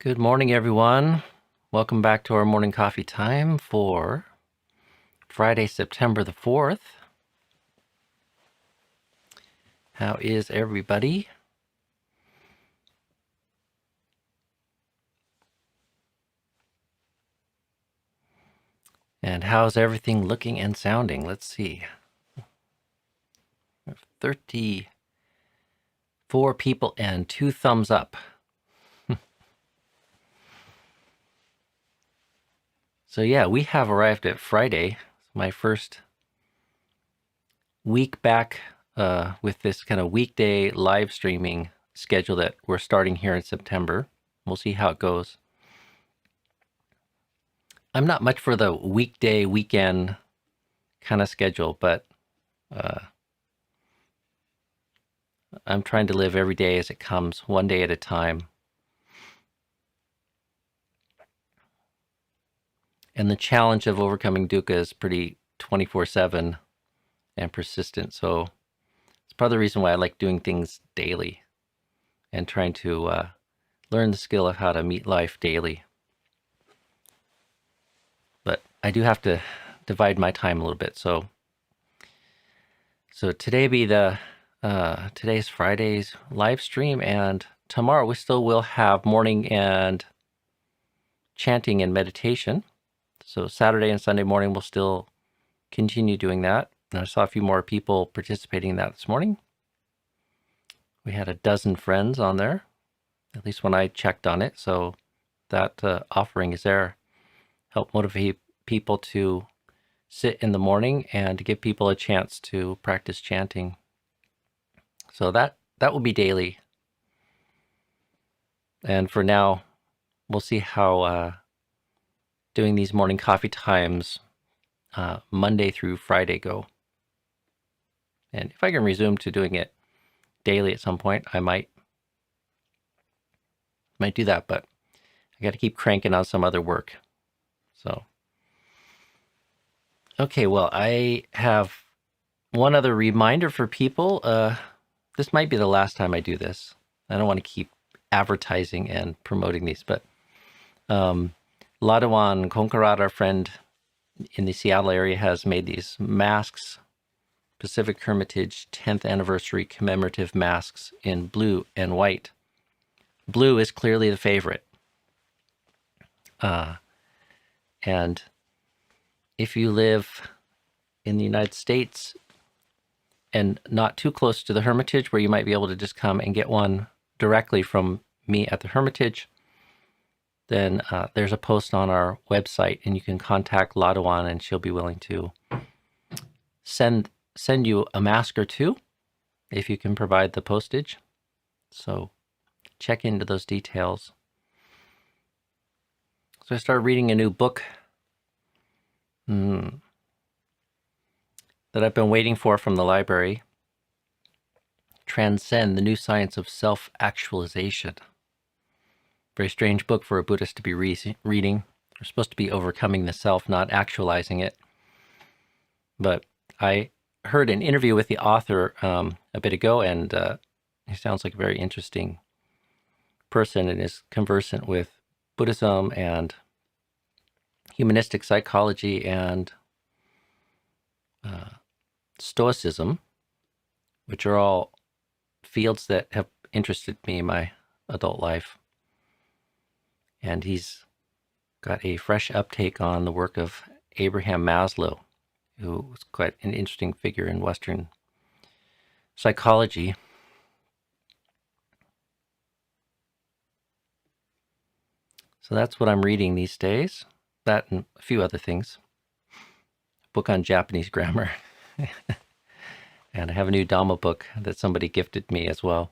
Good morning, everyone. Welcome back to our morning coffee time for Friday, September the 4th. How is everybody? And how's everything looking and sounding? Let's see. We have 34 people and 2 thumbs up. So yeah, we have arrived at Friday. My first week back with this kind of weekday live streaming schedule that we're starting here in September. We'll see how it goes. I'm not much for the weekday, weekend kind of schedule, but I'm trying to live every day as it comes, one day at a time. And the challenge of overcoming dukkha is pretty 24/7 and persistent. So it's part of the reason why I like doing things daily and trying to learn the skill of how to meet life daily. But I do have to divide my time a little bit. So today be today's Friday's live stream, and tomorrow we still will have morning and chanting and meditation. So Saturday and Sunday morning we'll still continue doing that. And I saw a few more people participating in that this morning. We had a dozen friends on there, at least when I checked on it. So that offering is there. Help motivate people to sit in the morning and to give people a chance to practice chanting. So that will be daily. And for now, we'll see how doing these morning coffee times Monday through Friday go. And if I can resume to doing it daily at some point, I might do that, but I got to keep cranking on some other work. So, okay, well, I have one other reminder for people. This might be the last time I do this. I don't want to keep advertising and promoting these, but Ladawan Konkarat, our friend in the Seattle area, has made these masks, Pacific Hermitage 10th anniversary commemorative masks in blue and white. Blue is clearly the favorite. And if you live in the United States and not too close to the Hermitage, where you might be able to just come and get one directly from me at the Hermitage, then there's a post on our website, and you can contact Ladawan, and she'll be willing to send you a mask or two if you can provide the postage. So check into those details. So I started reading a new book that I've been waiting for from the library. Transcend: The New Science of Self-Actualization. Very strange book for a Buddhist to be reading. We're supposed to be overcoming the self, not actualizing it. But I heard an interview with the author a bit ago, and he sounds like a very interesting person and is conversant with Buddhism and humanistic psychology and Stoicism, which are all fields that have interested me in my adult life. And he's got a fresh uptake on the work of Abraham Maslow, who was quite an interesting figure in Western psychology. So that's what I'm reading these days. That and a few other things. A book on Japanese grammar. And I have a new Dhamma book that somebody gifted me as well.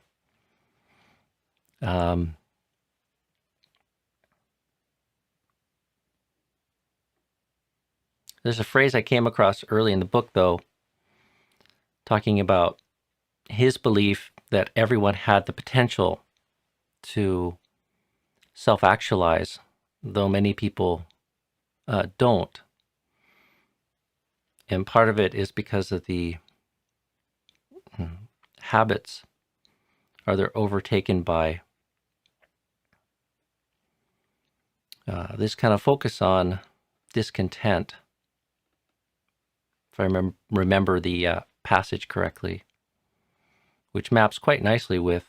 There's a phrase I came across early in the book, though, talking about his belief that everyone had the potential to self-actualize, though many people don't. And part of it is because of the habits, or they're overtaken by this kind of focus on discontent, if I remember the passage correctly, which maps quite nicely with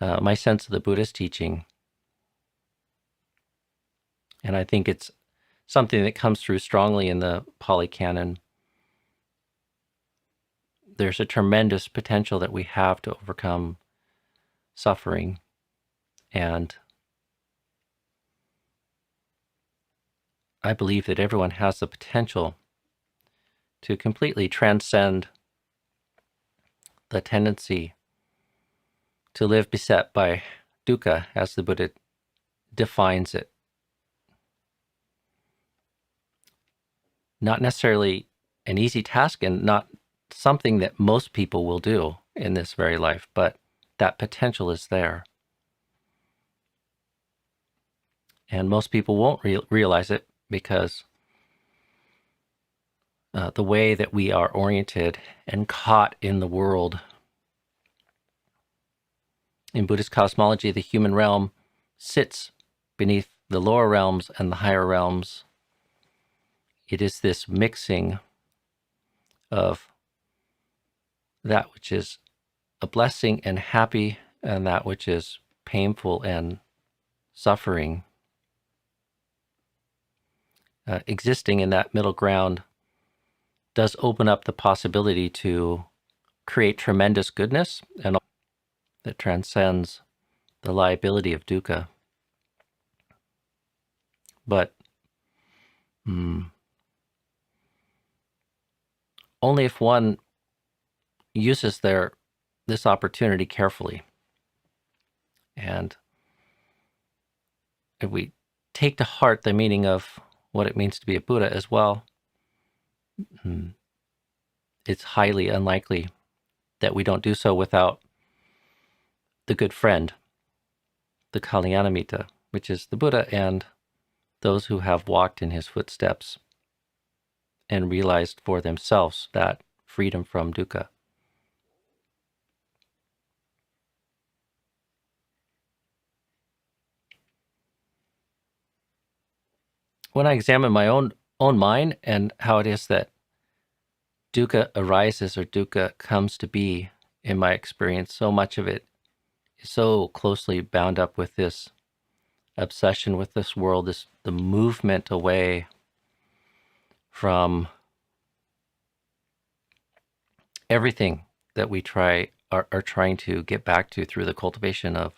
my sense of the Buddhist teaching. And I think it's something that comes through strongly in the Pali Canon. There's a tremendous potential that we have to overcome suffering. And I believe that everyone has the potential to completely transcend the tendency to live beset by dukkha, as the Buddha defines it. Not necessarily an easy task and not something that most people will do in this very life, but that potential is there. And most people won't realize it because the way that we are oriented and caught in the world. In Buddhist cosmology, the human realm sits beneath the lower realms and the higher realms. It is this mixing of that which is a blessing and happy and that which is painful and suffering. Existing in that middle ground does open up the possibility to create tremendous goodness and that transcends the liability of dukkha. But only if one uses this opportunity carefully. And if we take to heart the meaning of what it means to be a Buddha as well, it's highly unlikely that we don't do so without the good friend, the Kalyanamitta, which is the Buddha and those who have walked in his footsteps and realized for themselves that freedom from dukkha. When I examine my own mind and how it is that dukkha arises or dukkha comes to be in my experience, so much of it is so closely bound up with this obsession with this world, the movement away from everything that we are trying to get back to through the cultivation of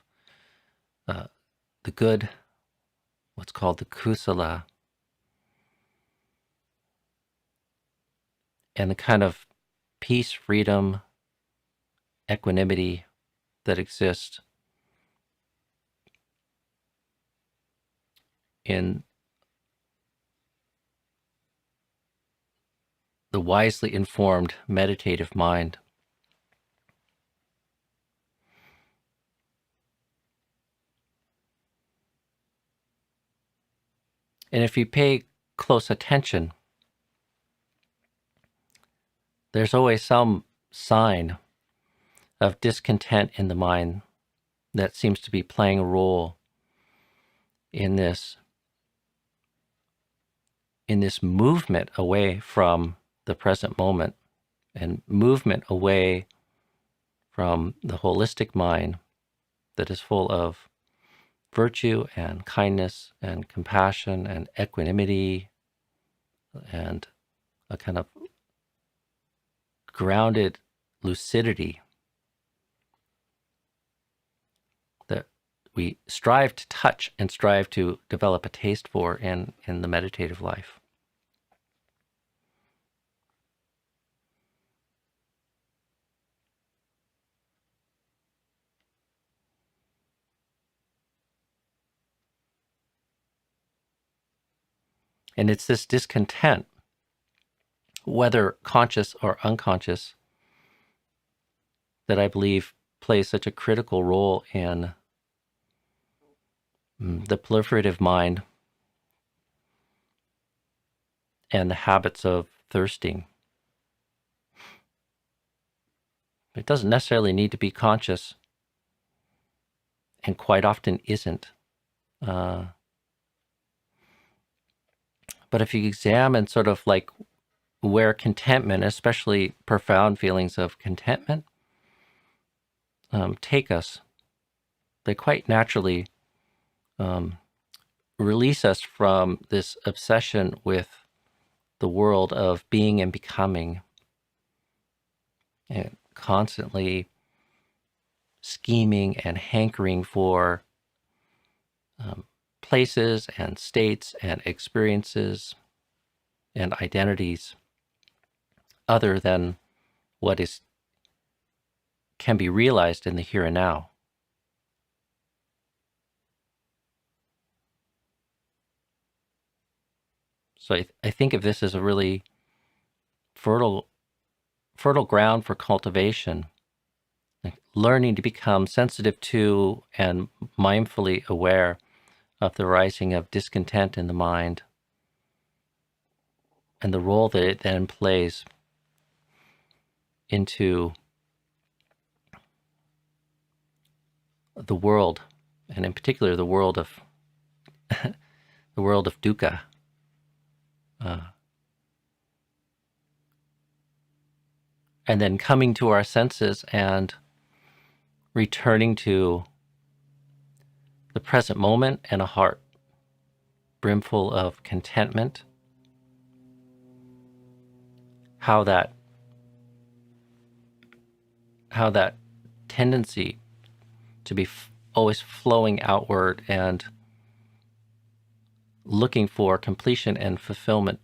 the good, what's called the kusala, and the kind of peace, freedom, equanimity that exists in the wisely informed meditative mind. And if you pay close attention, there's always some sign of discontent in the mind that seems to be playing a role in this movement away from the present moment and movement away from the holistic mind that is full of virtue and kindness and compassion and equanimity and a kind of grounded lucidity that we strive to touch and strive to develop a taste for in the meditative life. And it's this discontent, whether conscious or unconscious, that I believe plays such a critical role in the proliferative mind and the habits of thirsting. It doesn't necessarily need to be conscious, and quite often isn't. But if you examine sort of like where contentment, especially profound feelings of contentment, take us, they quite naturally release us from this obsession with the world of being and becoming, and constantly scheming and hankering for places and states and experiences and identities other than what can be realized in the here and now. So I think of this as a really fertile ground for cultivation, like learning to become sensitive to and mindfully aware of the rising of discontent in the mind and the role that it then plays into the world, and in particular the world of dukkha. And then coming to our senses and returning to the present moment and a heart brimful of contentment, how that tendency to be always flowing outward and looking for completion and fulfillment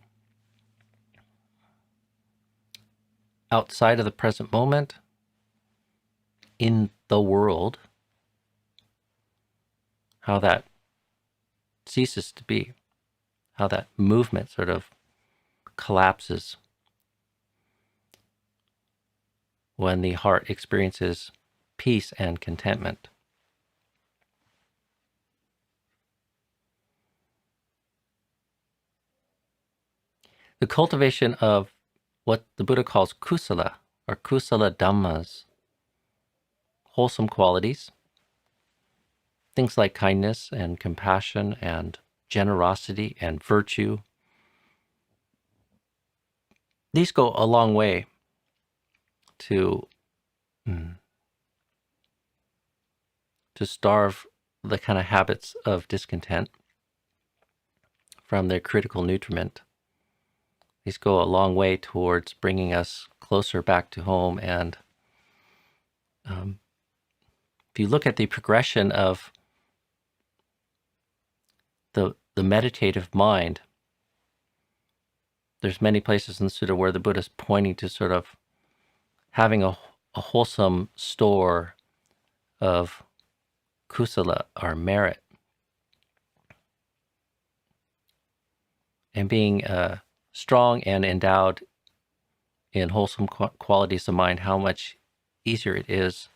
outside of the present moment in the world, how that ceases to be, how that movement sort of collapses when the heart experiences peace and contentment. The cultivation of what the Buddha calls kusala, or kusala dhammas, wholesome qualities, things like kindness and compassion and generosity and virtue. These go a long way to starve the kind of habits of discontent from their critical nutriment. These go a long way towards bringing us closer back to home. And if you look at the progression of the meditative mind, there's many places in the Sutta where the Buddha is pointing to sort of having a wholesome store of kusala, or merit, and being strong and endowed in wholesome qualities of mind, how much easier it is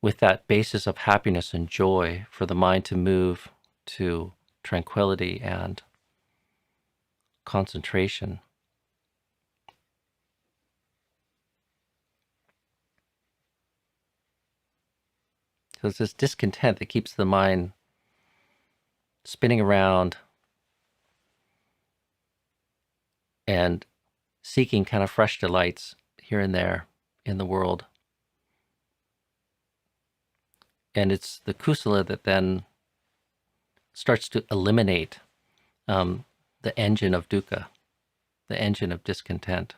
with that basis of happiness and joy for the mind to move to tranquility and concentration. So it's this discontent that keeps the mind spinning around and seeking kind of fresh delights here and there in the world. And it's the kusala that then starts to eliminate the engine of dukkha, the engine of discontent.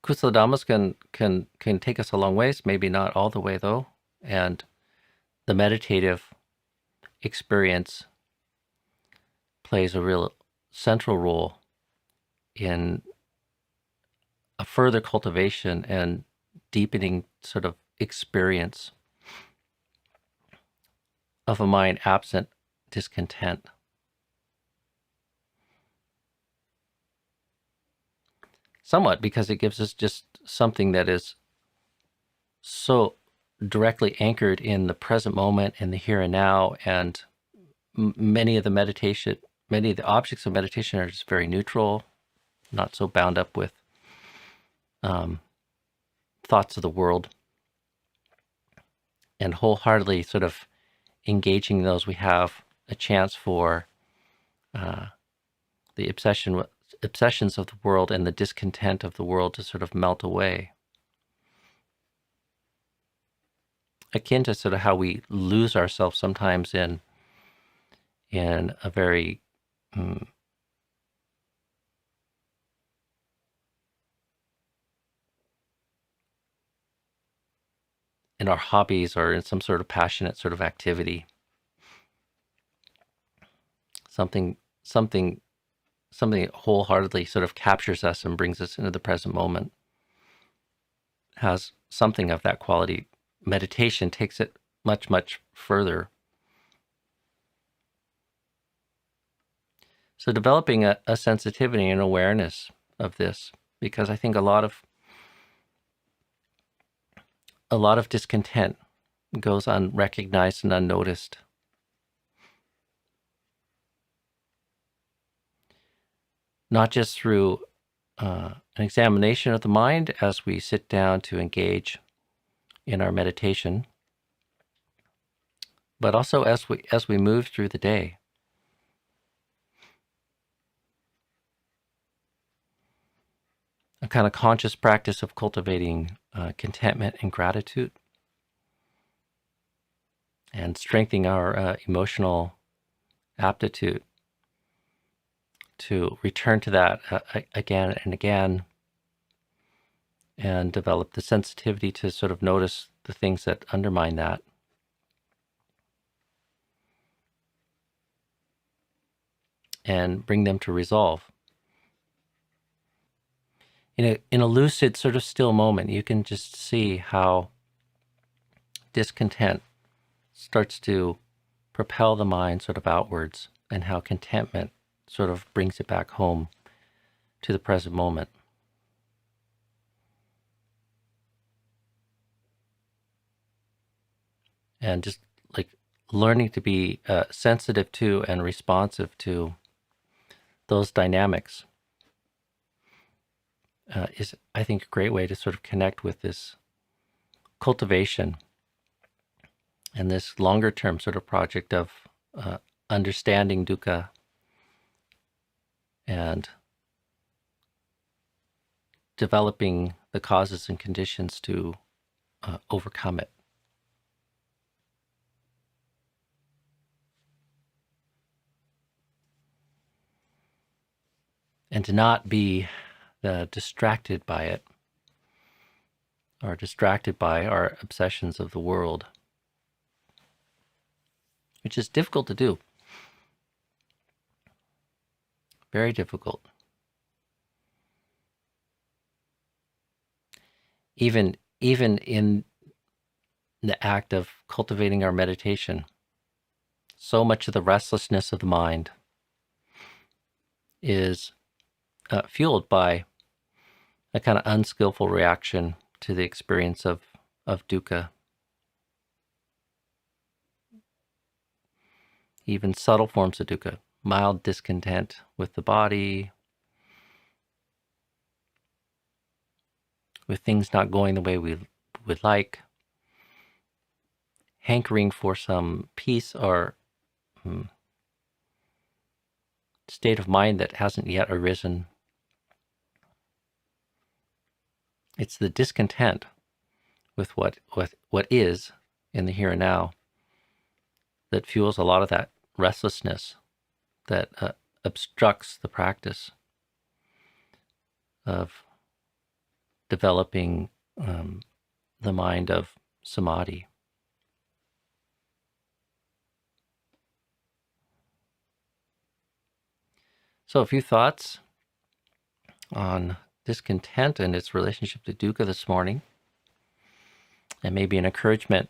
Kusala dhammas can take us a long ways, maybe not all the way though, and the meditative experience plays a real central role in a further cultivation and deepening sort of experience of a mind absent discontent. Somewhat because it gives us just something that is so directly anchored in the present moment and the here and now, and many of the objects of meditation are just very neutral, not so bound up with thoughts of the world, and wholeheartedly sort of engaging those, we have a chance for the obsessions of the world and the discontent of the world to sort of melt away. Akin to sort of how we lose ourselves sometimes in a very in our hobbies or in some sort of passionate sort of activity. Something wholeheartedly sort of captures us and brings us into the present moment. Has something of that quality. Meditation takes it much, much further. So developing a sensitivity and awareness of this, because I think a lot of discontent goes unrecognized and unnoticed. Not just through an examination of the mind as we sit down to engage in our meditation, but also as we move through the day. A kind of conscious practice of cultivating contentment and gratitude, and strengthening our emotional aptitude to return to that again and again, and develop the sensitivity to sort of notice the things that undermine that. And bring them to resolve. In a lucid, sort of still moment, you can just see how discontent starts to propel the mind sort of outwards, and how contentment sort of brings it back home to the present moment. And just like learning to be sensitive to and responsive to those dynamics is, I think, a great way to sort of connect with this cultivation and this longer term sort of project of understanding dukkha and developing the causes and conditions to overcome it. And to not be distracted by it, or distracted by our obsessions of the world, which is difficult to do. Very difficult. Even in the act of cultivating our meditation, so much of the restlessness of the mind is fueled by a kind of unskillful reaction to the experience of dukkha. Even subtle forms of dukkha, mild discontent with the body, with things not going the way we would like, hankering for some peace or state of mind that hasn't yet arisen. It's the discontent with what is in the here and now that fuels a lot of that restlessness that obstructs the practice of developing the mind of samadhi. So a few thoughts on discontent and its relationship to dukkha this morning, and maybe an encouragement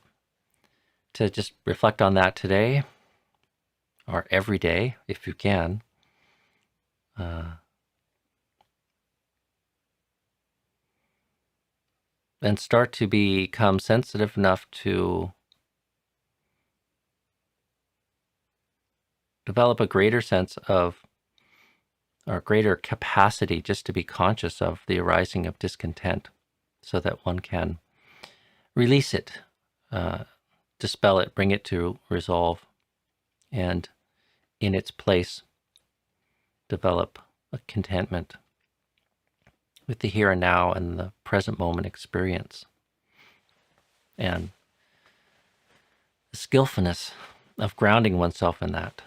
to just reflect on that today or every day if you can. And start to become sensitive enough to develop a greater sense of or greater capacity just to be conscious of the arising of discontent so that one can release it, dispel it, bring it to resolve, and in its place develop a contentment with the here and now and the present moment experience, and the skillfulness of grounding oneself in that.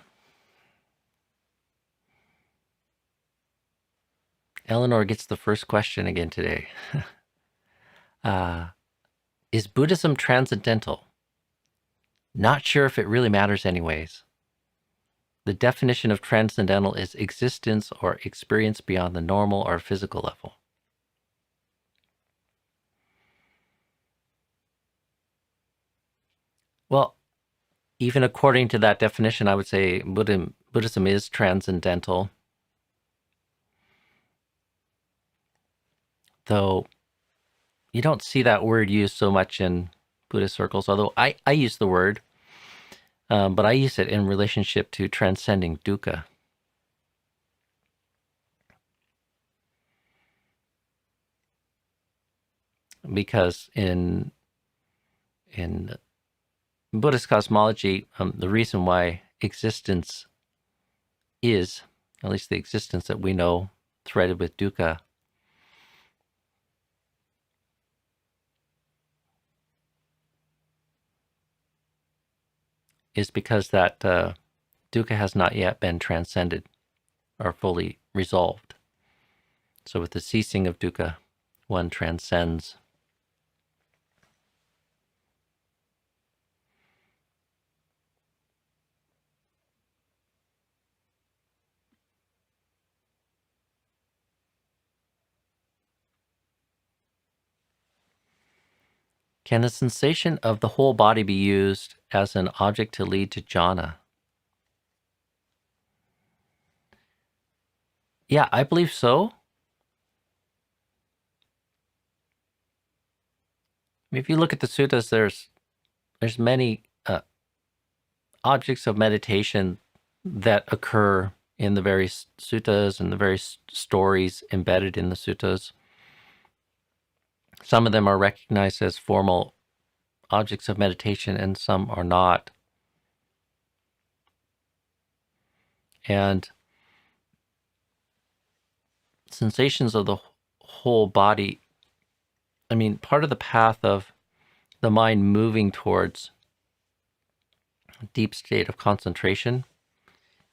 Eleanor gets the first question again today. Is Buddhism transcendental? Not sure if it really matters anyways. The definition of transcendental is existence or experience beyond the normal or physical level. Well, even according to that definition, I would say Buddhism is transcendental. Though you don't see that word used so much in Buddhist circles, although I use the word, but I use it in relationship to transcending dukkha. Because in Buddhist cosmology, the reason why existence is, at least the existence that we know, threaded with dukkha, is because that dukkha has not yet been transcended or fully resolved. So with the ceasing of dukkha, one transcends. Can the sensation of the whole body be used as an object to lead to jhana? Yeah, I believe so. If you look at the suttas, there's many objects of meditation that occur in the various suttas and the various stories embedded in the suttas. Some of them are recognized as formal objects of meditation and some are not. And sensations of the whole body, I mean, part of the path of the mind moving towards a deep state of concentration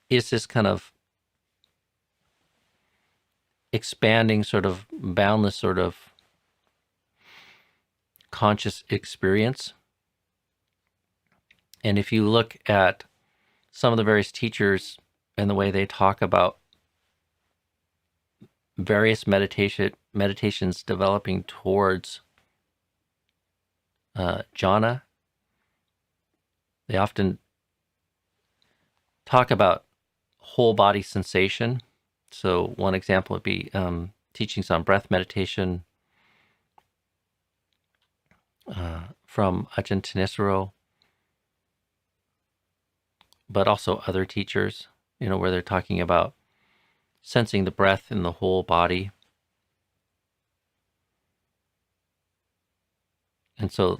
is this kind of expanding, sort of boundless sort of conscious experience. And if you look at some of the various teachers and the way they talk about various meditations developing towards jhana, they often talk about whole body sensation. So one example would be teachings on breath meditation from Ajahn, but also other teachers, where they're talking about sensing the breath in the whole body. And so,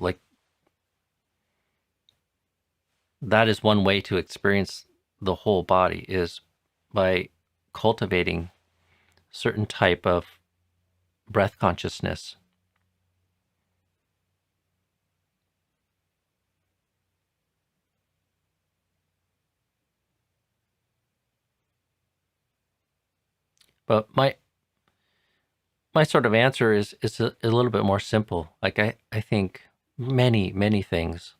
that is one way to experience the whole body, is by cultivating certain type of breath consciousness. But my sort of answer is a little bit more simple. I think many things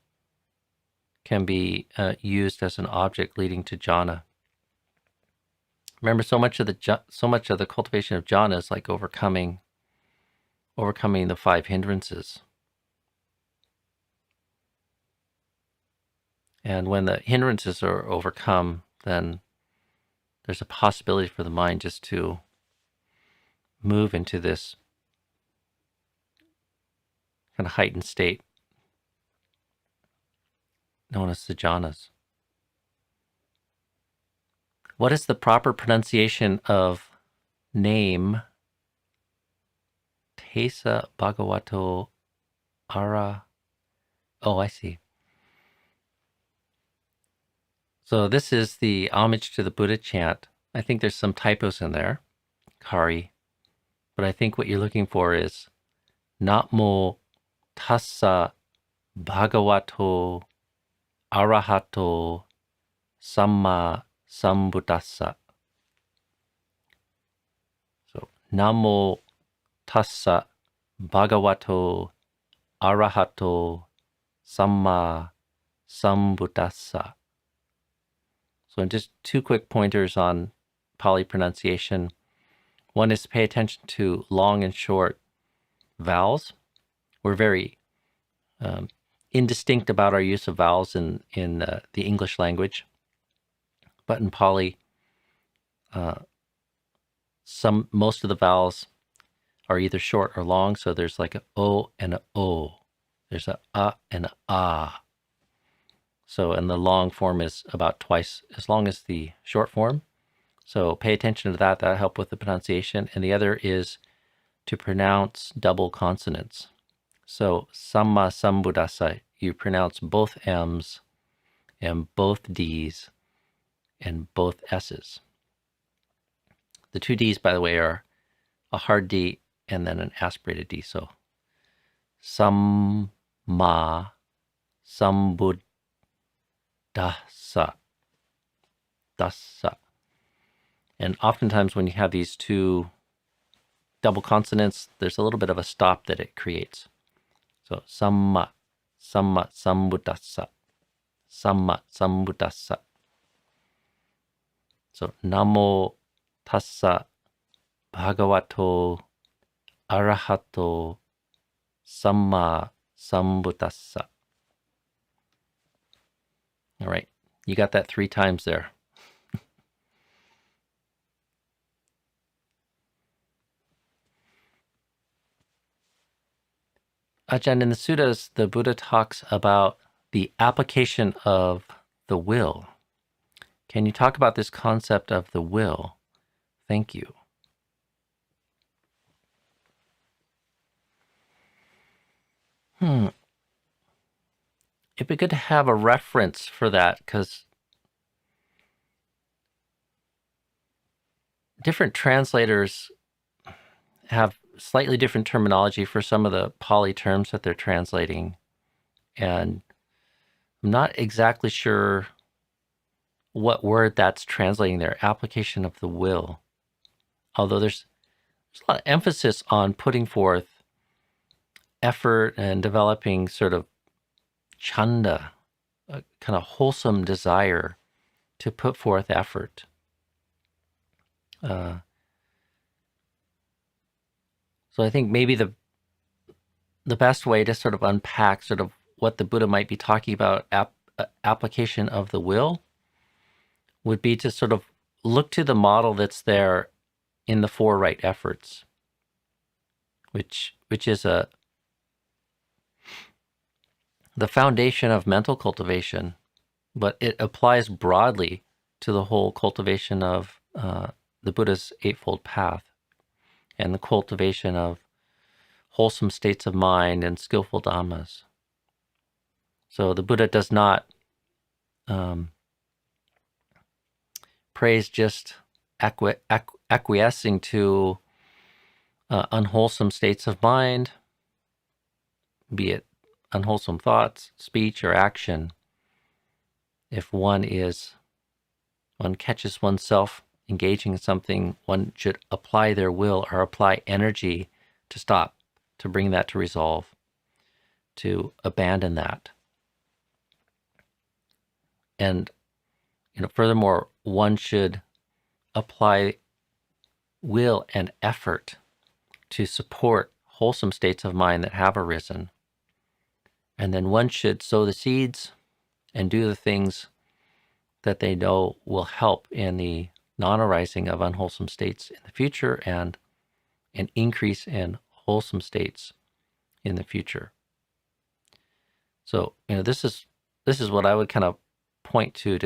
can be used as an object leading to jhana. Remember, so much of the cultivation of jhana is like overcoming the 5 hindrances. And when the hindrances are overcome, then there's a possibility for the mind just to move into this kind of heightened state known as the jhanas. What is the proper pronunciation of name Tesa Bhagavato Ara. Oh, I see. So this is the homage to the Buddha chant. I think there's some typos in there, Kari. But I think what you're looking for is Namo Tassa Bhagavato Arahato Samma Sambuddhassa. So Namo Tassa Bhagavato Arahato Samma Sambuddhassa. So just 2 quick pointers on Pali pronunciation. One is to pay attention to long and short vowels. We're very indistinct about our use of vowels in the English language. But in Pali, most of the vowels are either short or long. So there's like a O and a O. There's a and a ah. So, and the long form is about twice as long as the short form. So pay attention to that. That'll help with the pronunciation. And the other is to pronounce double consonants. So Samma Sambuddhassa, you pronounce both M's and both D's and both S's. The 2 D's, by the way, are a hard D and then an aspirated D. So Samma Sambuddhassa. Dassa. And oftentimes when you have these 2 double consonants, there's a little bit of a stop that it creates. So Samma Sambuddhassa. Samma Sambuddhassa. So Namo Tassa Bhagavato Arahato Samma Sambuddhassa. All right, you got that 3 times there. Ajahn, in the suttas, the Buddha talks about the application of the will. Can you talk about this concept of the will? Thank you. It'd be good to have a reference for that, because different translators have slightly different terminology for some of the Pali terms that they're translating. And I'm not exactly sure what word that's translating there, application of the will. Although there's a lot of emphasis on putting forth effort and developing sort of chanda, a kind of wholesome desire to put forth effort. So I think maybe the best way to sort of unpack sort of what the Buddha might be talking about, application of the will, would be to sort of look to the model that's there in the 4 right efforts, which is the foundation of mental cultivation, but it applies broadly to the whole cultivation of the Buddha's Eightfold Path and the cultivation of wholesome states of mind and skillful dhammas. So the Buddha does not praise just acquiescing to unwholesome states of mind, be it unwholesome thoughts, speech, or action. If one catches oneself engaging in something, one should apply their will or apply energy to stop, to bring that to resolve, to abandon that. And furthermore, one should apply will and effort to support wholesome states of mind that have arisen. And then one should sow the seeds and do the things that they know will help in the non-arising of unwholesome states in the future and an increase in wholesome states in the future. So, this is what I would kind of point to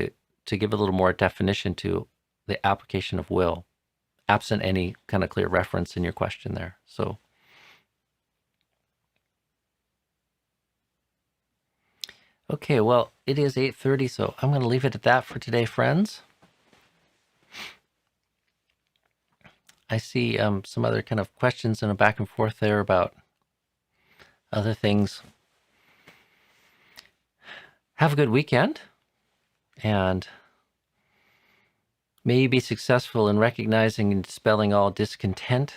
give a little more definition to the application of will. absent any kind of clear reference in your question there. So, okay, well, it is 8:30, so I'm going to leave it at that for today, friends. I see some other kind of questions and a back and forth there about other things. Have a good weekend, and may you be successful in recognizing and dispelling all discontent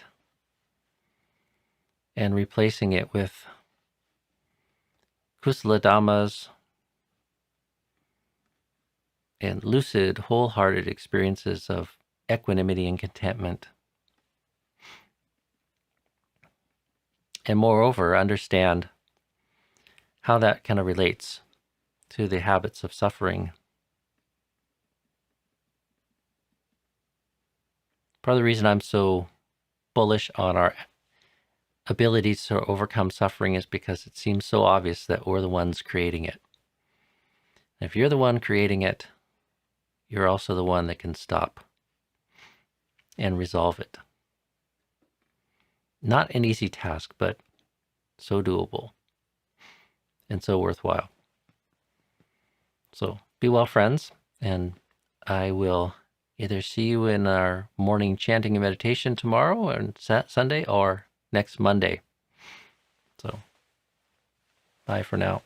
and replacing it with kusala dhammas and lucid, wholehearted experiences of equanimity and contentment. And moreover, understand how that kind of relates to the habits of suffering. Part of the reason I'm so bullish on our ability to overcome suffering is because it seems so obvious that we're the ones creating it. And if you're the one creating it, you're also the one that can stop and resolve it. Not an easy task, but so doable and so worthwhile. So be well, friends, and I will either see you in our morning chanting and meditation tomorrow and Sunday or next Monday. So bye for now.